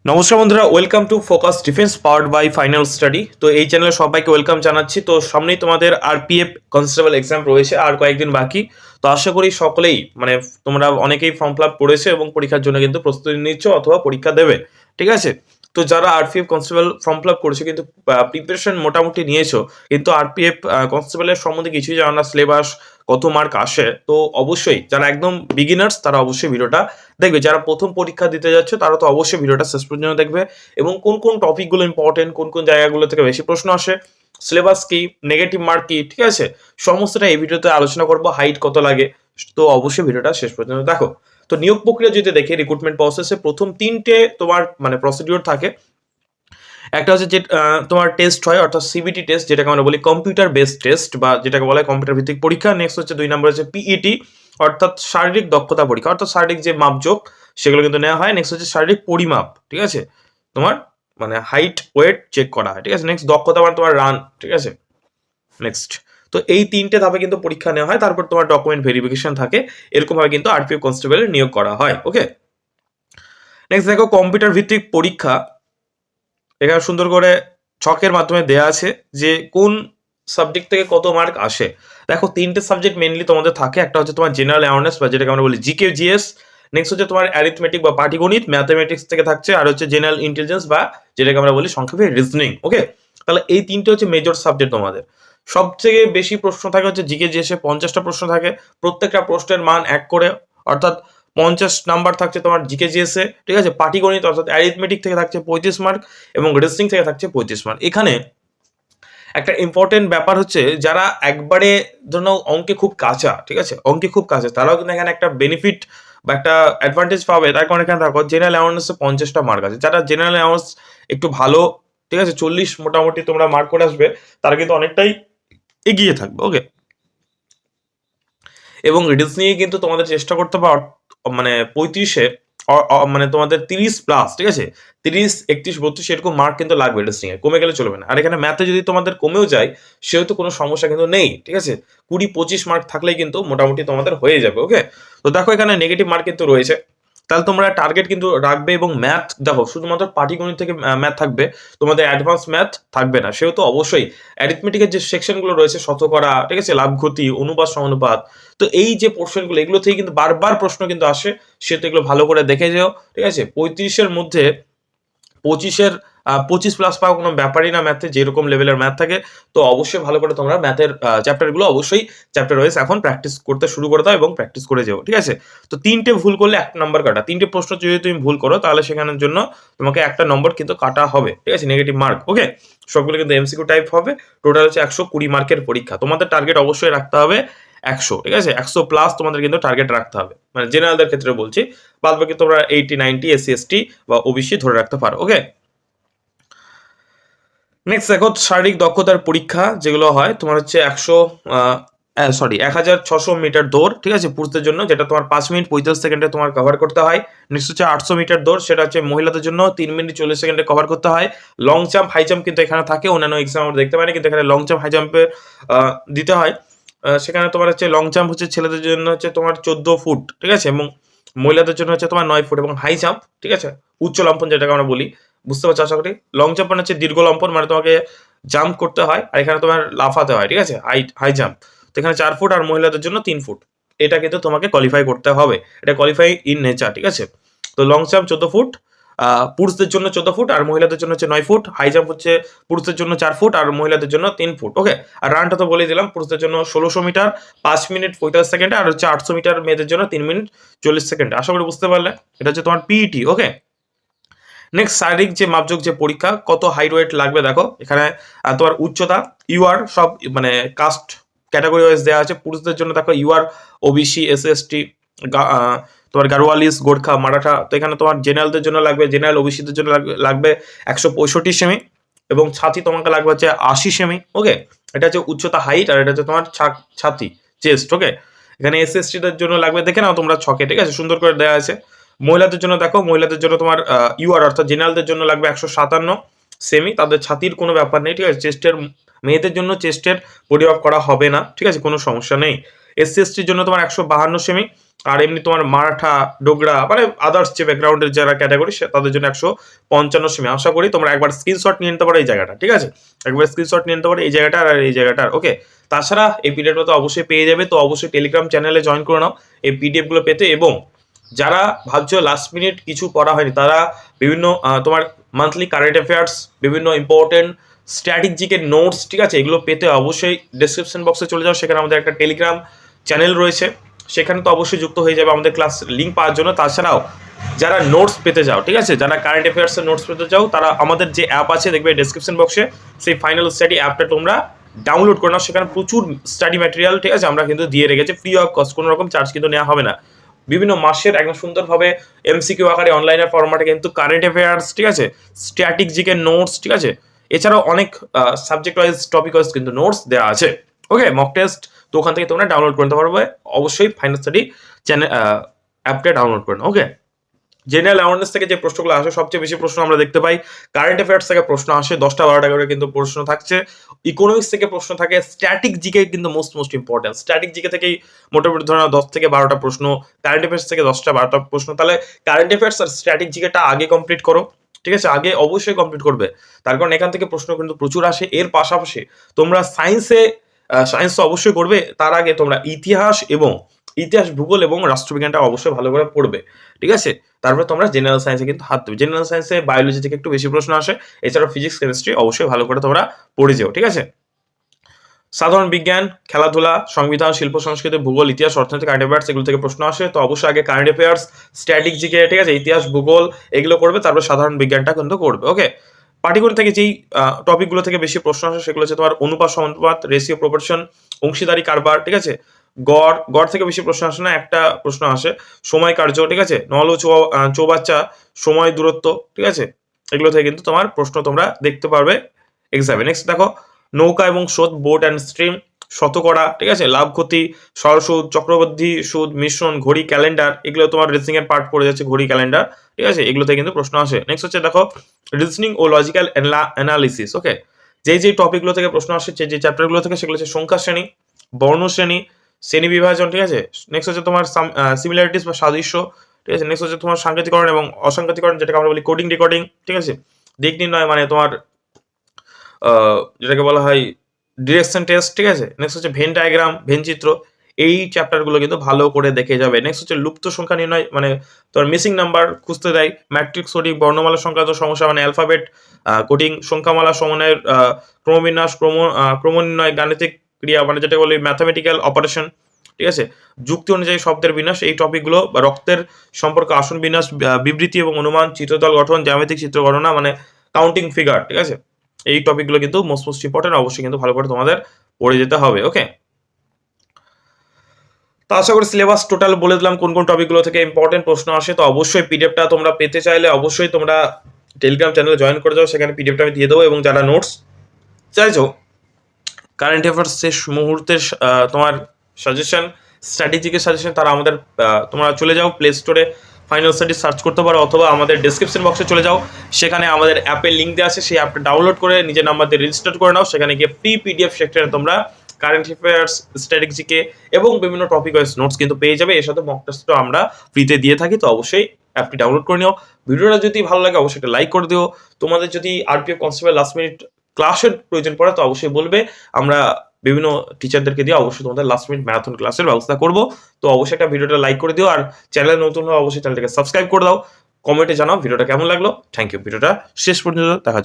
নমস্কার বন্ধুরা, welcome to Focus Defence powered by Final Study. তো এই চ্যানেলে সবাইকে ওয়েলকাম জানাচ্ছি। তো সামনেই তোমাদের আরপিএফ কনস্টেবল এক্সাম রয়েছে, আর কয়েকদিন বাকি। তো আশা করি সকলেই তোমরা অনেকেই ফর্ম ফিল আপ করেছো এবং পরীক্ষার জন্য কিন্তু প্রস্তুতি নিচ্ছ অথবা পরীক্ষা দেবে, ঠিক আছে? তো যারা RPF constable form fill up করেছো কিন্তু প্রিপারেশন মোটামুটি নিয়েছো, কিন্তু আরপিএফ কনস্টেবলের সম্বন্ধে কিছুই জানো না, সিলেবাস কত মার্ক আসে, তো অবশ্যই যারা একদম বিগিনার্স তারা অবশ্যই ভিডিওটা দেখবে। যারা প্রথম পরীক্ষা দিতে যাচ্ছে তারা তো অবশ্যই ভিডিওটা শেষ পর্যন্ত দেখবে, এবং কোন কোন টপিকগুলো ইম্পর্টেন্ট, কোন কোন জায়গাগুলো থেকে বেশি প্রশ্ন আসে, সিলেবাস কি, নেগেটিভ মার্ক কি, ঠিক আছে, সমস্তটা এই ভিডিওতে আলোচনা করবো। হাইট কত লাগে, তো অবশ্যই ভিডিওটা শেষ পর্যন্ত দেখো। তো নিয়োগ প্রক্রিয়া যদি দেখে, রিক্রুটমেন্ট প্রসেসে প্রথম তিনটে তোমার প্রসিডিওর থাকে। একটা হচ্ছে যে তোমার টেস্ট হয়, অর্থাৎ সিবিটি টেস্ট, যেটাকে আমরা বলি কম্পিউটার বেসড টেস্ট, বা যেটাকে বলা হয় কম্পিউটার ভিত্তিক পরীক্ষা। নেক্সট হচ্ছে 2 নম্বর হচ্ছে পিইটি, অর্থাৎ শারীরিক দক্ষতা পরীক্ষা, অর্থাৎ শারীরিক যে মাপজোক সেগুলো কিন্তু নেওয়া হয়। নেক্সট হচ্ছে শারীরিক পরিমাপ, ঠিক আছে, তোমার হাইট ওয়েট চেক করা হয়, ঠিক আছে। নেক্সট দক্ষতা তোমার রান, ঠিক আছে। নেক্সট, তো এই তিনটে ধাপে কিন্তু পরীক্ষা নেওয়া হয়, তারপর তোমার ডকুমেন্ট ভেরিফিকেশন থাকে। এরকম ভাবে কিন্তু আরপিএফ কনস্টেবলের নিয়োগ করা হয়। ওকে, নেক্সট দেখো কম্পিউটার ভিত্তিক পরীক্ষা। এখানে সুন্দর করে ছকের মাধ্যমে দেয়া আছে যে কোন সাবজেক্ট থেকে কত মার্ক আসে। দেখো তিনটে সাবজেক্ট মেনলি তোমাদের থাকে। একটা হচ্ছে তোমার জেনারেল অ্যাওয়ারনেস, বা যেটাকে আমরা বলি জিকে জিএস। নেক্সট হচ্ছে তোমার অ্যারিথমেটিক বা পাটিগণিত, ম্যাথামেটিক্স থেকে থাকছে, আর হচ্ছে জেনারেল ইন্টেলিজেন্স, বা যেটাকে আমরা বলি সংক্ষেপে রিজনিং। ওকে, তাহলে এই তিনটে হচ্ছে মেজর সাবজেক্ট তোমাদের। সবথেকে বেশি প্রশ্ন থাকে হচ্ছে জিকে জিএসে, 50টা প্রশ্ন থাকে। প্রত্যেকটা প্রশ্নের মান 1 করে, অর্থাৎ 50 নাম্বার থাকছে তোমার জিকে জিএসে, ঠিক আছে। পাটিগণিত অর্থাৎ অ্যারিথমেটিক থেকে থাকছে 35 মার্ক, এবং রিজনিং থেকে থাকছে 25 মার্ক। এখানে একটা ইম্পর্টেন্ট ব্যাপার হচ্ছে, যারা একবারে ধরো অঙ্কে খুব কাঁচা, ঠিক আছে, অঙ্কে খুব কাঁচা, তারাও কিন্তু এখানে একটা বেনিফিট বা একটা অ্যাডভান্টেজ পাবে। তার কারণ এখানে দেখো জেনারেল অ্যাওয়ারনেসে 50টা মার্ক আছে। যারা জেনারেল অ্যাওয়ারনেস একটু ভালো, ঠিক আছে, 40 মোটামুটি তোমরা মার্ক করে আসবে, তারা কিন্তু অনেকটাই এগিয়ে থাকবে। ওকে, এবং রিজনিং এ কিন্তু তোমাদের চেষ্টা করতে পারো 35-এ, তোমাদের 30 প্লাস, ঠিক আছে, 30, 31, 32 এরকম মার্ক কিন্তু লাগবে রিজনিং এ, কমে গেলে চলবে না। আর এখানে ম্যাথে যদি তোমাদের কমেও যায় সেহেতু কোনো সমস্যা কিন্তু নেই, ঠিক আছে। 20-25 মার্ক থাকলেই কিন্তু মোটামুটি তোমাদের হয়ে যাবে। ওকে, তো দেখো এখানে নেগেটিভ মার্ক কিন্তু রয়েছে, তাহলে তোমরা টার্গেট কিন্তু রাখবে। এবং ম্যাথ দেখো শুধুমাত্র পাটিগণিত থেকে ম্যাথ থাকবে, তোমাদের অ্যাডভান্স ম্যাথ থাকবে না। সেহেতু অবশ্যই অ্যারিথমেটিকের যে সেকশনগুলো রয়েছে, শতকরা, ঠিক আছে, লাভ ক্ষতি, অনুপাত সমানুপাত, তো এই যে পোর্শনগুলো, এগুলো থেকে কিন্তু বারবার প্রশ্ন কিন্তু আসে, সেহেতু এগুলো ভালো করে দেখে যেও, ঠিক আছে। 35-এর মধ্যে 25 প্লাস পাওয়া কোনো ব্যাপারই না ম্যাথে, যেরকম লেভেলের ম্যাথ থাকে। তো অবশ্যই ভালো করে তোমরা ম্যাথের চ্যাপ্টারগুলো অবশ্যই চ্যাপ্টার ওয়াইজ এখন প্র্যাকটিস করতে শুরু করে দাও এবং প্র্যাকটিস করে যাও, ঠিক আছে। তো 3টে ভুল করলে 1 নাম্বার কাটা, 3টে প্রশ্ন যদি তুমি ভুল করো তাহলে সেখানের জন্য তোমাকে 1টা নম্বর কিন্তু কাটা হবে, ঠিক আছে, নেগেটিভ মার্ক। ওকে, সবগুলো কিন্তু এমসিকিউ টাইপ হবে। টোটাল হচ্ছে 120 মার্কের পরীক্ষা। তোমাদের টার্গেট অবশ্যই রাখতে হবে 100, ঠিক আছে, 100 প্লাস তোমাদের কিন্তু টার্গেট রাখতে হবে, জেনারেলদের ক্ষেত্রে বলছি। বাদ বাকি তোমরা 80, 90, এসসি এসটি বা ওবিসি ধরে রাখতে পারো। ওকে, নেক্সট দেখো শারীরিক দক্ষতার পরীক্ষা যেগুলো হয় তোমার হচ্ছে 1600 মিটার দৌড়, ঠিক আছে, পুরুষদের জন্য, যেটা তোমার 5 মিনিট 45 সেকেন্ডে তোমার কভার করতে হয়। নেক্সট হচ্ছে 800 মিটার দৌড়, সেটা হচ্ছে মহিলাদের জন্য 3 মিনিট 40 সেকেন্ডে কভার করতে হয়। লং জাম্প, হাই জাম্প কিন্তু এখানে থাকে, অন্যান্য এক্সাম আমরা দেখতে পাই না, কিন্তু এখানে লং জাম্প, হাই জাম্পে দিতে হয়। সেখানে তোমার হচ্ছে লং জাম্প হচ্ছে ছেলেদের জন্য হচ্ছে তোমার 14 ফুট, ঠিক আছে, এবং মহিলাদের জন্য হচ্ছে তোমার 9 ফুট। এবং হাই জাম্প, ঠিক আছে, উচ্চ লম্ফন যেটাকে আমরা বলি, বুঝতে পারছো আশা করি। লং জাম্প হচ্ছে দীর্ঘ লম্ফন, তোমাকে জাম্প করতে হয়, আর এখানে তোমার লাফাতে হয়, ঠিক আছে, হাই জাম্প। তো এখানে 4 ফুট, আর মহিলাদের জন্য 3 ফুট। এটা কিন্তু তোমাকে কোয়ালিফাই করতে হবে, এটা কোয়ালিফাই ইন নেচার, ঠিক আছে। তো লং জাম্প 14 ফুট, পুরুষদের জন্য 14 ফুট, আর মহিলাদের জন্য হচ্ছে 9 ফুট। হাই জাম্প হচ্ছে পুরুষদের জন্য 4 ফুট, আর মহিলাদের জন্য 3 ফুট। ওকে, আর রানটা তো বলে দিলাম, পুরুষদের জন্য 1600 মিটার 5 মিনিট 45 সেকেন্ডে, আর হচ্ছে 800 মিটার মেয়েদের জন্য 3 মিনিট 40 সেকেন্ডে। আশা করি বুঝতে পারলে, এটা হচ্ছে তোমার পিইটি। ওকে, নেক্সট শারীরিক যে মাপজোক যে পরীক্ষা, কত হাইট ওয়েট লাগবে দেখো এখানে। তোমার উচ্চতা, ইউআর, সব কাস্ট ক্যাটাগরি ওয়াইজ দেওয়া আছে। পুরুষদের জন্য দেখো ইউআর, ওবিসি, এসসি এসটি, তোমার গারোয়ালিস, গোর্খা, মারাঠা। তো এখানে তোমার জেনারেলদের জন্য লাগবে, জেনারেল ওবিসিদের জন্য লাগবে 165 সেমি, এবং ছাতি তোমাকে লাগবে হচ্ছে 80 সেমি। ওকে, এটা হচ্ছে উচ্চতা হাইট, আর এটা হচ্ছে তোমার ছাতি চেস্ট। ওকে, এখানে এসসি এসটিদের জন্য লাগবে, দেখে নাও তোমরা ছকে, ঠিক আছে, সুন্দর করে দেওয়া আছে। মহিলাদের জন্য দেখো, মহিলাদের জন্য তোমার ইউআর অর্থাৎ জেনারেলদের জন্য লাগবে 157 সেমি, তাদের ছাতির কোনো ব্যাপার নেই, ঠিক আছে। চেস্টের মেয়েদের জন্য চেস্টের পরিমাপ করা হবে না, ঠিক আছে, কোনো সমস্যা নেই। SC/STর জন্য তোমার 152 সেমি, আর এমনি তোমার মারাঠা, ডোগরা মানে আদার্স যে ব্যাকগ্রাউন্ডের যারা ক্যাটাগরি তাদের জন্য 155 সেমি। আশা করি তোমরা একবার স্ক্রিনশট নিয়ে নিতে পারো এই জায়গাটা, ঠিক আছে, একবার স্ক্রিনশট নিয়ে নিতে পারো এই জায়গাটার আর এই জায়গাটার। ওকে, তাছাড়া এই পিডিএফটা তো অবশ্যই পেয়ে যাবে, তো অবশ্যই টেলিগ্রাম চ্যানেলে জয়েন করে নাও এই পিডিএফ গুলো পেতে। এবং যারা ভাবছো লাস্ট মিনিট কিছু পড়া হয়নি, তারা বিভিন্ন তোমার মান্থলি কারেন্ট অ্যাফেয়ার্স, বিভিন্ন ইম্পর্টেন্ট স্ট্র্যাটেজিকের নোটস, ঠিক আছে, এগুলো পেতে অবশ্যই ডেসক্রিপশন বক্সে চলে যাও, সেখানে আমাদের একটা টেলিগ্রাম চ্যানেল রয়েছে, সেখানে তো অবশ্যই যুক্ত হয়ে যাবে আমাদের ক্লাস লিঙ্ক পাওয়ার জন্য। তাছাড়াও যারা নোটস পেতে যাও, ঠিক আছে, যারা কারেন্ট অ্যাফেয়ার্সের নোটস পেতে চাও, তারা আমাদের যে অ্যাপ আছে দেখবে ডেসক্রিপশন বক্সে, সেই ফাইনাল স্টাডি অ্যাপটা তোমরা ডাউনলোড করে নাও। সেখানে প্রচুর স্টাডি ম্যাটেরিয়াল, ঠিক আছে, আমরা কিন্তু দিয়ে রেখেছি ফ্রি অফ কস্ট, কোনো রকম চার্জ কিন্তু নেওয়া হবে না। বিভিন্ন মাসের একদম সুন্দরভাবে এমসিকিউ আকারে অনলাইনের ফরম্যাটে কিন্তু কারেন্ট অ্যাফেয়ার্স, ঠিক আছে, স্ট্যাটিক জিকে নোটস, ঠিক আছে, এছাড়াও অনেক সাবজেক্ট ওয়াইজ টপিক ওয়াইজ কিন্তু নোটস দেওয়া আছে। ওকে, মক টেস্ট তো ওখান থেকে তোমরা ডাউনলোড করতে পারবে, অবশ্যই ফাইনাল স্টাডি চ্যানেল অ্যাপটা ডাউনলোড করে নাও। ওকে, জেনারেল অ্যাওয়ারনেস থেকে যে প্রশ্নগুলো আসে, সবচেয়ে বেশি প্রশ্ন আমরা দেখতে পাই কারেন্ট অ্যাফেয়ার্স থেকে প্রশ্ন আসে, 10টা 12টা করে কিন্তু প্রশ্ন থাকছে। ইকোনমিক্স থেকে প্রশ্ন থাকে, স্ট্যাটিক জিকে কিন্তু মোস্ট ইম্পর্টেন্ট, স্ট্যাটিক জিকে থেকেই মোটামুটি ধরো 10 থেকে 12টা প্রশ্ন, কারেন্ট অ্যাফেয়ার্স থেকে 10টা 12টা প্রশ্ন। তাহলে কারেন্ট অ্যাফেয়ার্স আর স্ট্যাটিক জিকেটা আগে কমপ্লিট করো, ঠিক আছে, আগে অবশ্যই কমপ্লিট করবে, তার কারণ এখান থেকে প্রশ্ন কিন্তু প্রচুর আসে। এর পাশাপাশি তোমরা সায়েন্স তো অবশ্যই করবে, তার আগে তোমরা ইতিহাস, ভূগোল এবং রাষ্ট্রবিজ্ঞানটা অবশ্যই ভালো করে পড়বে, ঠিক আছে। তারপরে তোমরা জেনারেল সায়েন্সে কিন্তু হাত দেবে, জেনারেল সায়েন্সে বায়োলজি থেকে একটু বেশি প্রশ্ন আসে, এছাড়া ফিজিক্স, কেমিস্ট্রি অবশ্যই ভালো করে তোমরা পড়ে যাও, ঠিক আছে। সাধারণ বিজ্ঞান, খেলাধুলা, সংবিধান, শিল্প সংস্কৃতি, ভূগোল, ইতিহাস, অর্থনীতি, কারেন্ট অ্যাফেয়ার্স এগুলো থেকে প্রশ্ন আসে, তো অবশ্যই আগে কারেন্ট অ্যাফেয়ার্স, স্ট্যাটিক জিকে, ঠিক আছে, ইতিহাস, ভূগোল এগুলো করবে, তারপর সাধারণ বিজ্ঞানটা কিন্তু করবে। ওকে, পাটিগণিত থেকে যেই টপিকগুলো থেকে বেশি প্রশ্ন আসে সেগুলো হচ্ছে তোমার অনুপাত, সমানুপাত, রেশিও, প্রপোর্শন, অংশীদারি কারবার, ঠিক আছে। গড় থেকে বেশি প্রশ্ন আসে না, একটা প্রশ্ন আসে সময় কার্য, ঠিক আছে, নল ও চৌবাচ্চা, সময়, দূরত্ব, ঠিক আছে, এগুলো থেকে কিন্তু তোমার প্রশ্ন তোমরা দেখতে পারবে এক্সামে। নেক্সট দেখো নৌকা এবং স্রোত, বোট অ্যান্ড স্ট্রিম, শতকরা, ঠিক আছে, লাভ ক্ষতি, সরসুদ, চক্রবর্তী সুদ, মিশ্রণ, ঘড়ি, ক্যালেন্ডার, এগুলো তোমার রিজনিং এর পার্ট পড়ে যাচ্ছে, ঘড়ি, ক্যালেন্ডার, ঠিক আছে, এগুলো থেকে কিন্তু প্রশ্ন আসে। নেক্সট হচ্ছে দেখো রিজনিং ও লজিক্যাল অ্যানালিসিস। ওকে, যেই টপিকগুলো থেকে প্রশ্ন আসে, যে চ্যাপ্টারগুলো থেকে, সেগুলো হচ্ছে সংখ্যা শ্রেণী, বর্ণ শ্রেণী, শ্রেণী বিভাজন, ঠিক আছে। নেক্সট হচ্ছে তোমার সিমিলারিটিস বা সাদৃশ্য, ঠিক আছে। নেক্সট হচ্ছে তোমার সাংকেতিকরণ এবং অসাংকেতিকরণ, যেটাকে আমরা বলি কোডিং রেকর্ডিং, ঠিক আছে। দিক নির্ণয় মানে তোমার যেটাকে বলা হয় ডিরেকশন টেস্ট, ঠিক আছে। নেক্সট হচ্ছে ভেন ডায়াগ্রাম, ভেন চিত্র, এই চ্যাপ্টারগুলো কিন্তু ভালো করে দেখে যাবে। নেক্সট হচ্ছে লুপ্ত সংখ্যা নির্ণয়, মানে তোমার মিসিং নাম্বার খুঁজতে দেয়, ম্যাট্রিক্স কোডিং, বর্ণমালা সংক্রান্ত সমস্যা মানে অ্যালফাবেট কোডিং, সংখ্যামালা সমন্বয়ের ক্রমবিন্যাস, ক্রম নির্ণয়, গাণিতিক ক্রিয়া মানে যেটা বলি ম্যাথামেটিক্যাল অপারেশন, ঠিক আছে, যুক্তি অনুযায়ী শব্দের বিন্যাস, এই টপিকগুলো বা রক্তের সম্পর্ক, আসন বিন্যাস, বিবৃতি এবং অনুমান, চিত্রতল গঠন, জ্যামিতিক চিত্র গণনা মানে কাউন্টিং ফিগার, ঠিক আছে, এই টপিকগুলো কিন্তু মোস্ট ইম্পর্টেন্ট, অবশ্যই কিন্তু ভালো করে তোমাদের পড়ে যেতে হবে। ওকে, তো আশা করি সিলেবাস টোটাল বলে দিলাম কোন কোন টপিকগুলো থেকে ইম্পর্টেন্ট প্রশ্ন আসে। তো অবশ্যই পিডিএফটা তোমরা পেতে চাইলে অবশ্যই তোমরা টেলিগ্রাম চ্যানেলে জয়েন করে যাও, সেখানে পিডিএফটা আমি দিয়ে দেবো। এবং যারা নোটস চাইছো, কারেন্ট অ্যাফেয়ার্স শেষ মুহূর্তের তোমার সাজেশন, স্ট্র্যাটেজিকের সাজেশন, তারা আমাদের তোমরা চলে যাও প্লে স্টোরে, ফাইনাল স্টাডি সার্চ করতে পারো, অথবা আমাদের ডেসক্রিপশন বক্সে চলে যাও, সেখানে আমাদের অ্যাপের লিঙ্ক দেওয়া আছে, সেই অ্যাপটা ডাউনলোড করে নিজের নাম্বার দিয়ে রেজিস্টার করে নাও। সেখানে গিয়ে ফ্রি পিডিএফ সেকশনে তোমরা কারেন্ট অ্যাফেয়ার্স, স্ট্র্যাটেজিকে এবং বিভিন্ন টপিক ওয়াইজ নোটস কিন্তু পেয়ে যাবে। এর সাথে মক টেস্টও আমরা ফ্রিতে দিয়ে থাকি, তো অবশ্যই অ্যাপটি ডাউনলোড করে নিও। ভিডিওটা যদি ভালো লাগে অবশ্যই একটা লাইক করে দিও। তোমাদের যদি আরপিএফ কনস্টেবল লাস্ট মিনিট ক্লাসের প্রয়োজন পড়ে তো অবশ্যই বলবে, আমরা বিভিন্ন টিচারদেরকে দিয়ে অবশ্যই তোমাদের লাস্ট মিনিট ম্যারাথন ক্লাসের ব্যবস্থা করব। তো অবশ্যই একটা ভিডিওটা লাইক করে দিও, আর চ্যানেল নতুন হলে অবশ্যই চ্যানেলটাকে সাবস্ক্রাইব করে দাও। কমেন্টে জানাও ভিডিওটা কেমন লাগলো। থ্যাংক ইউ, ভিডিওটা শেষ পর্যন্ত দেখা